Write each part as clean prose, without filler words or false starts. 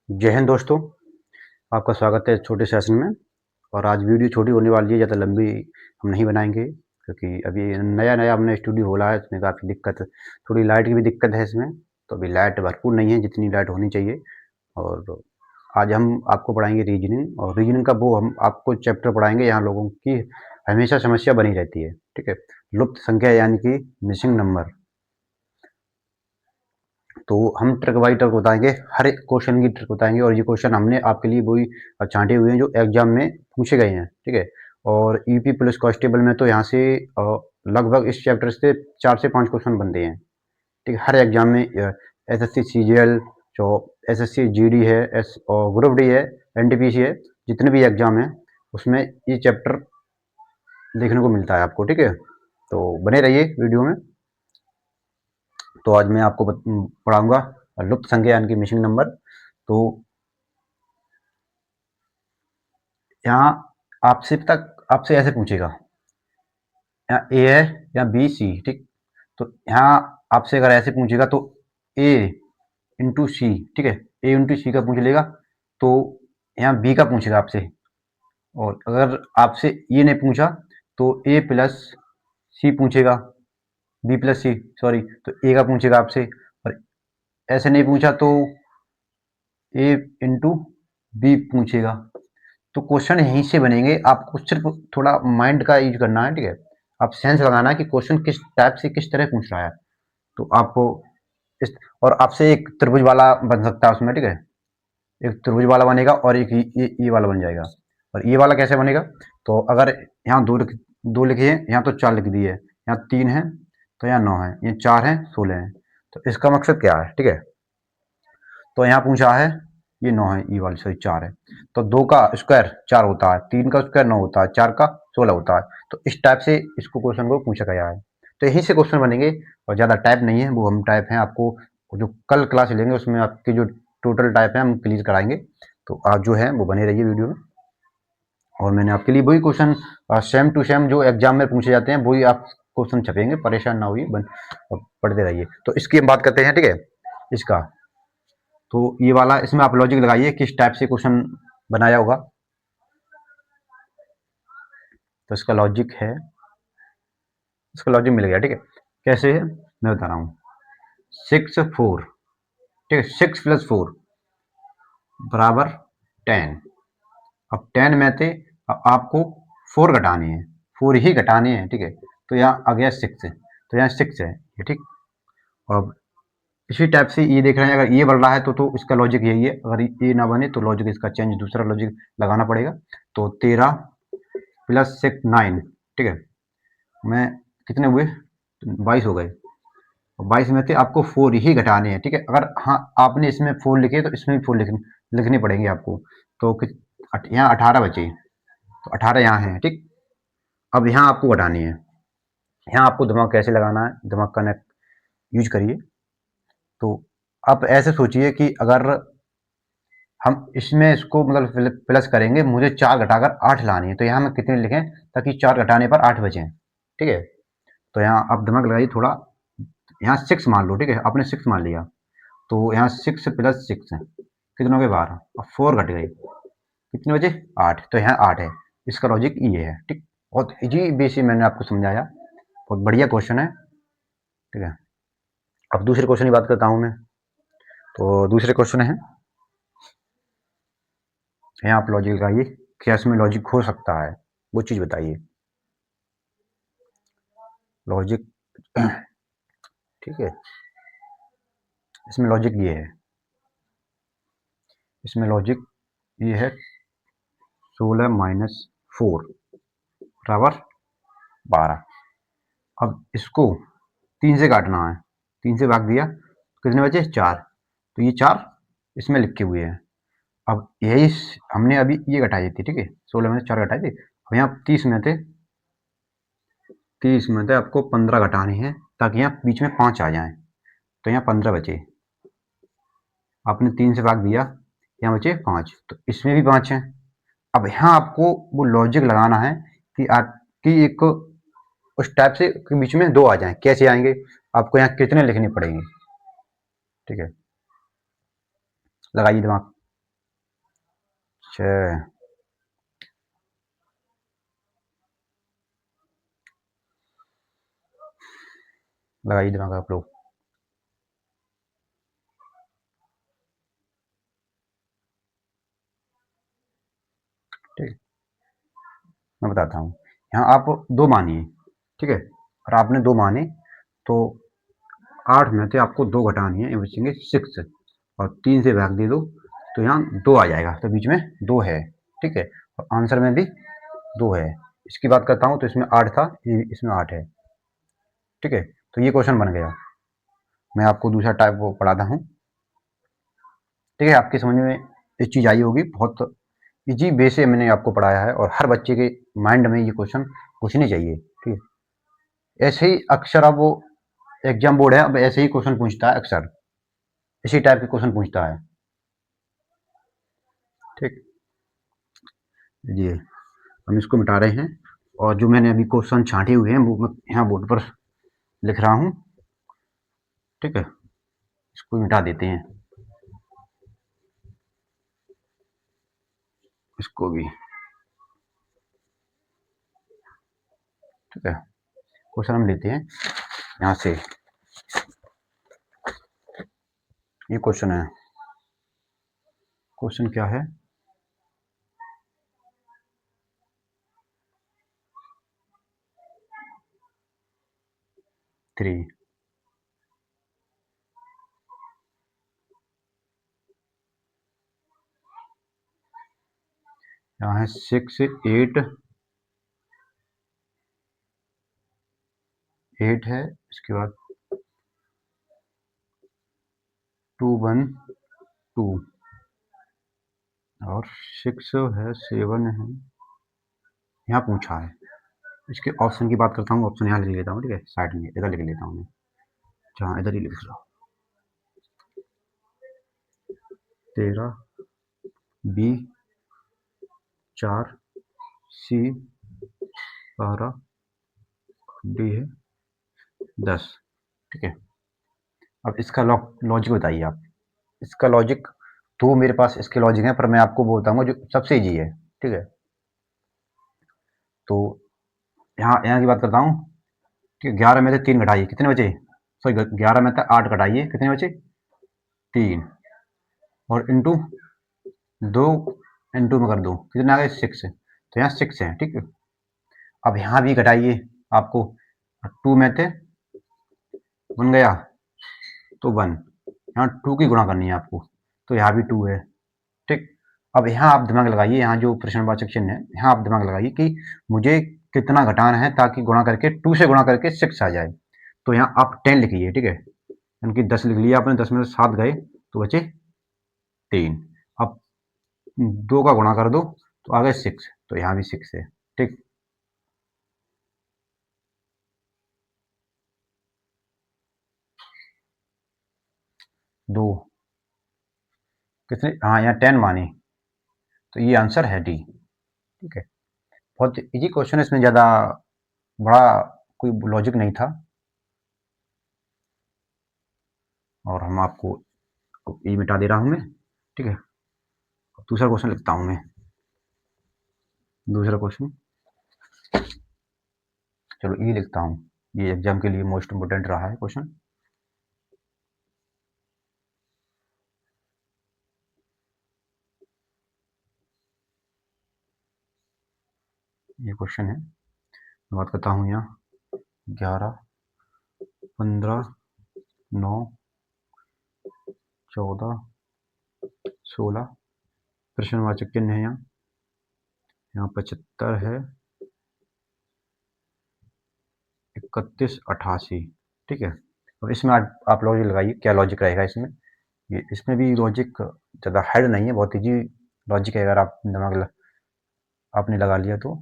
जय हिंद दोस्तों, आपका स्वागत है छोटे सेशन में। और आज वीडियो छोटी होने वाली है, ज़्यादा लंबी हम नहीं बनाएंगे क्योंकि अभी नया-नया हमने स्टूडियो खोला है, इसमें काफ़ी दिक्कत, थोड़ी लाइट की भी दिक्कत है इसमें। तो अभी लाइट भरपूर नहीं है जितनी लाइट होनी चाहिए। और आज हम आपको पढ़ाएंगे रीजनिंग, और रीजनिंग का वो हम आपको चैप्टर पढ़ाएंगे, यहाँ लोगों की हमेशा समस्या बनी रहती है। ठीक है, लुप्त संख्या यानी कि मिसिंग नंबर। तो हम ट्रिक बाई ट्रिक बताएंगे, हर एक क्वेश्चन की ट्रिक बताएंगे। और ये क्वेश्चन हमने आपके लिए वही छांटे हुए हैं जो एग्जाम में पूछे गए हैं। ठीक है, और यूपी पुलिस कांस्टेबल में तो यहाँ से लगभग इस चैप्टर से 4 से 5 क्वेश्चन बनते हैं। ठीक है, हर एग्जाम में एसएससी सीजीएल, जो एसएससी जीडी है, एस और ग्रुप डी है, एनटीपीसी है, जितने भी एग्जाम है उसमें ये चैप्टर देखने को मिलता है आपको। ठीक है, तो बने रहिए वीडियो में। तो आज मैं आपको पढ़ाऊंगा लुप्त संख्या यानी कि मिसिंग नंबर। तो यहाँ आपसे ऐसे पूछेगा, यहाँ ए है या बी सी। ठीक, तो यहाँ आपसे अगर ऐसे पूछेगा तो ए इंटू सी। ठीक है, ए इंटू सी का पूछ लेगा। तो यहाँ बी का पूछेगा आपसे। और अगर आपसे ये नहीं पूछा तो ए प्लस सी पूछेगा, बी प्लस सी सॉरी, तो ए का पूछेगा आपसे। और ऐसे नहीं पूछा तो ए इंटू बी पूछेगा। तो क्वेश्चन यहीं से बनेंगे, आपको सिर्फ थोड़ा माइंड का यूज करना है। ठीक है, आप सेंस लगाना है कि क्वेश्चन किस टाइप से किस तरह पूछ रहा है। तो आपको इस, और आपसे एक त्रिभुज वाला बन सकता है उसमें। ठीक है, एक त्रिभुज वाला बनेगा और एक ये वाला बन जाएगा। और ये वाला कैसे बनेगा, तो अगर यहाँ दो लिखे हैं, यहाँ तो 4 लिख दिए, यहाँ 3 है तो यहाँ 9 है, ये 4 है 16 है। तो इसका मकसद क्या है। ठीक है, तो यहाँ पूछा है, ये 9 है, ये वाली सॉरी 4 है। तो 2 का स्क्वायर 4 होता है, 3 का स्क्वायर 9 होता है, 4 का 16 होता है। तो इस टाइप से इसको क्वेश्चन को पूछा गया है। तो यहीं से क्वेश्चन बनेंगे। और ज़्यादा टाइप नहीं है, वो हम टाइप हैं आपको जो कल क्लास लेंगे उसमें आपके जो टोटल टाइप है हम क्लियर कराएंगे। तो आज जो है वो बने रहिए वीडियो में। और मैंने आपके लिए वही क्वेश्चन सेम टू सेम जो एग्जाम में पूछे जाते हैं वही आप क्वेश्चन छपेंगे, परेशान ना होइए, पढ़ते रहिए। तो इसकी हम बात करते हैं। ठीक है, इसका तो ये वाला, इसमें आप लॉजिक लगाइए किस टाइप से क्वेश्चन बनाया होगा। तो इसका लॉजिक मिल गया। ठीक है, कैसे है मैं बता रहा हूँ। 6 4, ठीक है, 6 + 4 बराबर 10। अब 10 में थे, अब आपको 4 घटाने हैं, 4 ही घटाने हैं। ठीक है, तो यहाँ आ गया 6, तो यहाँ 6 है ये। ठीक, अब इसी टाइप से ये देख रहे हैं, अगर ये बढ़ रहा है तो इसका लॉजिक यही है, अगर ये ना बने तो लॉजिक इसका चेंज, दूसरा लॉजिक लगाना पड़ेगा। तो 13 + 6 9। ठीक है, मैं कितने हुए, 22 हो गए। 22 में थे, आपको 4 ही घटाने हैं। ठीक है, अगर हाँ आपने इसमें 4 लिखे तो इसमें भी 4 लिखने पड़ेंगे आपको। तो यहाँ 18 बचे, तो 18 यहाँ है। ठीक, अब यहाँ आपको घटानी है। यहाँ आपको दिमाग कैसे लगाना है, दिमाग का यूज करिए। तो आप ऐसे सोचिए कि अगर हम इसमें इसको मतलब प्लस करेंगे, मुझे 4 घटाकर 8 लानी है, तो यहाँ मैं कितने लिखें ताकि 4 घटाने पर 8 बचें। ठीक है, तो यहाँ आप दिमाग लगाइए थोड़ा। यहाँ 6 मान लो। ठीक है, आपने 6 मान लिया, तो यहाँ 6 + 6 कितने हो गए 12, अब 4 घट गए, कितने बचे 8, तो यहाँ 8 है। इसका लॉजिक ये है। ठीक, बहुत इजी बेसिक मैंने आपको समझाया, बहुत बढ़िया क्वेश्चन है। ठीक है, अब दूसरे क्वेश्चन की बात करता हूँ मैं। तो दूसरे क्वेश्चन है, यहाँ आप लॉजिक लगाइए, क्या इसमें लॉजिक हो सकता है, वो चीज़ बताइए लॉजिक। ठीक है, इसमें लॉजिक ये है, इसमें लॉजिक ये है 16 - 4 बराबर 12। अब इसको 3 से काटना है, 3 से भाग दिया, कितने बचे 4, तो ये 4 इसमें लिखे हुए हैं। अब यही हमने अभी ये घटाई थी। ठीक है, 16 में से 4 घटाए थे। अब यहाँ 30 में थे, आपको 15 घटाने हैं ताकि यहाँ बीच में 5 आ जाएं, तो यहाँ 15 बचे। आपने 3 से भाग दिया, यहाँ बचे 5, तो इसमें भी 5 हैं। अब यहाँ आपको वो लॉजिक लगाना है कि आपकी एक उस टाइप से कि बीच में 2 आ जाएं, कैसे आएंगे, आपको यहाँ कितने लिखने पड़ेंगे। ठीक है, लगाइए दिमाग। 6 लगाइए दिमाग आप लोग। ठीक, मैं बताता हूँ। यहाँ आप 2 मानिए, ठीक है? और आपने 2 माने तो 8 में से आपको 2 घटानी है, ये बचेंगे 6 और 3 से भाग दे दो तो यहाँ 2 आ जाएगा, तो बीच में 2 है, ठीक है? और आंसर में भी 2 है। इसकी बात करता हूँ तो इसमें 8 था, इसमें 8 है, ठीक है? तो ये क्वेश्चन बन गया। मैं आपको दूसरा टाइप वो पढ़ाता हूँ, ठीक है? आपके समझ में एक चीज़ आई होगी, बहुत इजी वे से मैंने आपको पढ़ाया है और हर बच्चे के माइंड में ये क्वेश्चन पूछने चाहिए, ठीक है? ऐसे ही अक्सर अब वो एग्जाम बोर्ड है, अब ऐसे ही क्वेश्चन पूछता है अक्सर, इसी टाइप के क्वेश्चन पूछता है, ठीक? जी, हम इसको मिटा रहे हैं और जो मैंने अभी क्वेश्चन छांटे हुए हैं वो मैं यहाँ बोर्ड पर लिख रहा हूँ, ठीक है? इसको मिटा देते हैं, इसको भी, ठीक है? क्वेश्चन हम लेते हैं यहाँ से, ये क्वेश्चन है, क्वेश्चन क्या है? 3 यहाँ है 6 8 है, इसके बाद 2 1 2 और 6 है 7 है, यहाँ पूछा है। इसके ऑप्शन की बात करता हूँ, ऑप्शन यहाँ लिख लेता हूँ, ठीक है? साइड में इधर लिख लेता हूँ मैं, जहाँ इधर ही लिख लो। 13 बी 4 सी 12 डी है 10, ठीक है? अब इसका लॉजिक बताइए आप। इसका लॉजिक तो मेरे पास इसके लॉजिक है, पर मैं आपको बोलता हूँ जो सबसे ईजी है, ठीक है? तो यहाँ यहाँ की बात करता हूँ कि 11 में से 3 घटाइए, कितने बचे? सॉरी, 11 में से 8 घटाइए, कितने बचे? 3 और इंटू 2 इंटू में कर दो, कितने आ गए? 6, तो यहाँ 6 है, ठीक है? अब यहाँ भी घटाइए आपको, 2 में से 1 गया तो 1, यहाँ 2 की गुणा करनी है आपको, तो यहाँ भी 2 है, ठीक? अब यहाँ आप दिमाग लगाइए, यहाँ जो प्रश्नवाचक चिन्ह है, यहाँ आप दिमाग लगाइए कि मुझे कितना घटाना है ताकि गुणा करके 2 से गुणा करके 6 आ जाए। तो यहाँ आप 10 लिखिए, ठीक है? यानी कि 10 लिख लिया आपने, 10 में से 7 गए तो बचे 3। अब 2 का गुणा कर दो तो आ गए 6, तो यहाँ भी 6 है, ठीक? दो कितने? हाँ, यहाँ 10 माने, तो ये आंसर है डी, ठीक है? बहुत इजी क्वेश्चन है, इसमें ज़्यादा बड़ा कोई लॉजिक नहीं था और हम आपको ये मिटा दे रहा हूँ मैं, ठीक है? दूसरा क्वेश्चन लिखता हूँ मैं, दूसरा क्वेश्चन, चलो ये लिखता हूँ, ये एग्जाम के लिए मोस्ट इम्पोर्टेंट रहा है क्वेश्चन। ये क्वेश्चन है, मैं बात करता हूँ यहाँ 11 15 9 14 16 प्रश्नवाचक चिन्ह है यहाँ, 75 है 31 88, ठीक है? और इसमें आप लॉजिक लगाइए, क्या लॉजिक रहेगा इसमें? ये इसमें भी लॉजिक ज़्यादा हार्ड नहीं है, बहुत इजी लॉजिक है, अगर आप दिमाग आपने लगा लिया तो।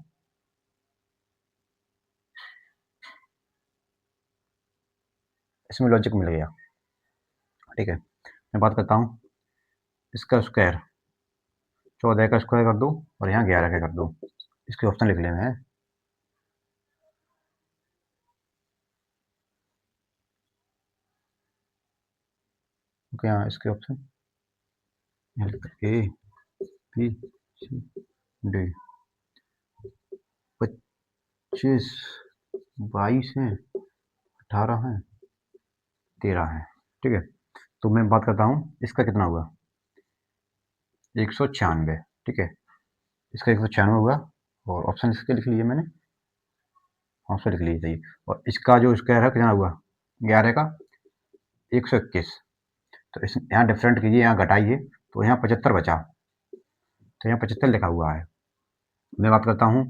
इसमें लॉजिक मिल गया, ठीक है? मैं बात करता हूँ इसका स्क्वायर, 14 का स्क्वायर कर दो और यहाँ 11 का कर दो, इसके ऑप्शन लिख लेना है। ओके, यहाँ इसके ऑप्शन ए बी डी 25 22 हैं, 18 हैं, 13 हैं। ठीक है, तो मैं बात करता हूँ इसका कितना हुआ, 196। ठीक है, इसका 196 हुआ और ऑप्शन इसके लिख लिए मैंने, ऑप्शन लिख लिए सही। और इसका जो स्क्वायर है कितना हुआ, 11 का 121। तो इस यहाँ डिफरेंट कीजिए, यहाँ घटाइए तो यहाँ 75 बचा, तो यहाँ 75 लिखा हुआ है। मैं बात करता हूँ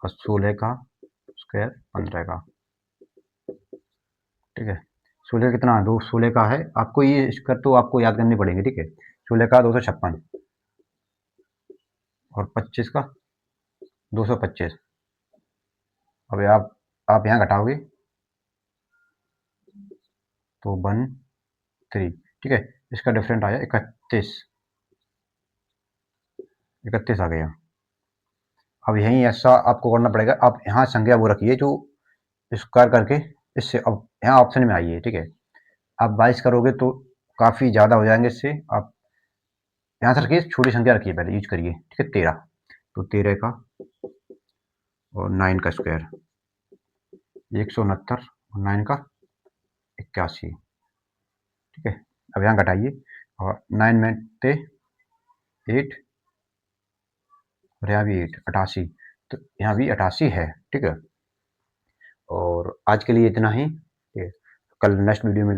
16 का स्क्वायर 15 का। ठीक है, 16 कितना है, 16 का है, आपको ये स्क्वायर तो आपको याद करनी पड़ेंगे। ठीक है, 16 का 256 और 25 का 225। अब आप यहाँ घटाओगे तो 13। ठीक है, इसका डिफरेंट आया 31, 31 आ गया। अब यहीं ऐसा आपको करना पड़ेगा, आप यहाँ संख्या वो रखिए जो स्क्वायर करके इससे, अब यहाँ ऑप्शन में आइए। ठीक है, आप 22 करोगे तो काफ़ी ज़्यादा हो जाएंगे, इससे आप यहाँ से रखिए, छोटी संख्या रखिए, पहले यूज करिए। ठीक है, 13, तो 13 का और 9 का स्क्वायर 169 और 9 का 81। ठीक है, अब यहाँ घटाइए और 9 में थे 8 और यहाँ भी 8, 88, तो यहाँ भी 88 है। ठीक है, और आज के लिए इतना ही। ठीक है, कल नेक्स्ट वीडियो में